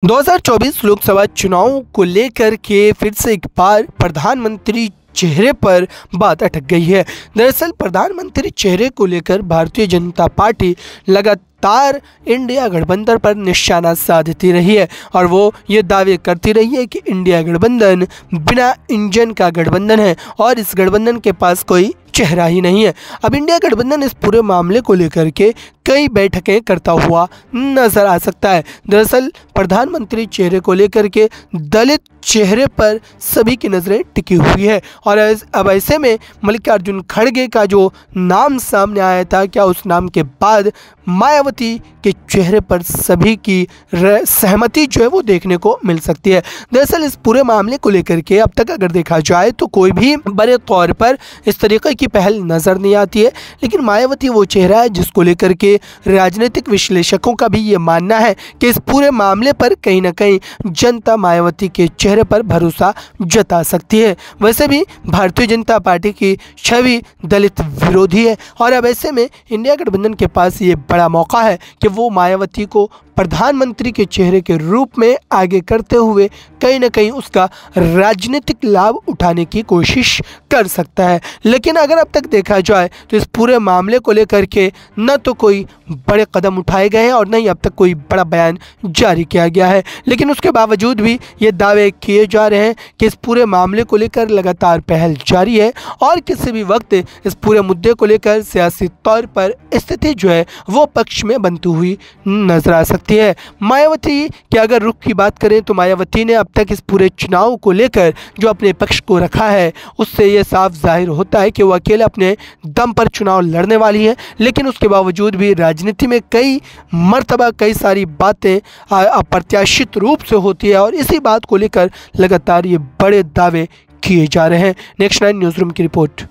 2024 लोकसभा चुनाव को लेकर के फिर से एक बार प्रधानमंत्री चेहरे पर बात अटक गई है। दरअसल प्रधानमंत्री चेहरे को लेकर भारतीय जनता पार्टी लगातार इंडिया गठबंधन पर निशाना साधती रही है और वो ये दावे करती रही है कि इंडिया गठबंधन बिना इंजन का गठबंधन है और इस गठबंधन के पास कोई चेहरा ही नहीं है। अब इंडिया गठबंधन इस पूरे मामले को लेकर के कई बैठकें करता हुआ नजर आ सकता है। दरअसल प्रधानमंत्री चेहरे को लेकर के दलित चेहरे पर सभी की नज़रें टिकी हुई है और अब ऐसे में मल्लिकार्जुन खड़गे का जो नाम सामने आया था, क्या उस नाम के बाद मायावती के चेहरे पर सभी की सहमति जो है वो देखने को मिल सकती है। दरअसल इस पूरे मामले को लेकर के अब तक अगर देखा जाए तो कोई भी बड़े तौर पर इस तरीके की पहल नज़र नहीं आती है, लेकिन मायावती वो चेहरा है जिसको लेकर के राजनीतिक विश्लेषकों का भी ये मानना है कि इस पूरे मामले पर कहीं ना कहीं जनता मायावती के चेहरे पर भरोसा जता सकती है। वैसे भी भारतीय जनता पार्टी की छवि दलित विरोधी है और अब ऐसे में इंडिया गठबंधन के पास ये बड़ा मौका है कि वो मायावती को प्रधानमंत्री के चेहरे के रूप में आगे करते हुए कहीं ना कहीं उसका राजनीतिक लाभ उठाने की कोशिश कर सकता है। लेकिन अगर अब तक देखा जाए तो इस पूरे मामले को लेकर के न तो कोई बड़े कदम उठाए गए हैं और न ही अब तक कोई बड़ा बयान जारी किया गया है, लेकिन उसके बावजूद भी ये दावे किए जा रहे हैं कि इस पूरे मामले को लेकर लगातार पहल जारी है और किसी भी वक्त इस पूरे मुद्दे को लेकर सियासी तौर पर स्थिति जो है वो पक्ष में बनती हुई नजर आ सकती है। मायावती के अगर रुख की बात करें तो मायावती ने अब तक इस पूरे चुनाव को लेकर जो अपने पक्ष को रखा है उससे ये साफ जाहिर होता है कि वो अकेले अपने दम पर चुनाव लड़ने वाली है, लेकिन उसके बावजूद भी राजनीति में कई मर्तबा कई सारी बातें अप्रत्याशित रूप से होती है और इसी बात को लेकर लगातार ये बड़े दावे किए जा रहे हैं। नेक्स्ट 9 न्यूज़ रूम की रिपोर्ट।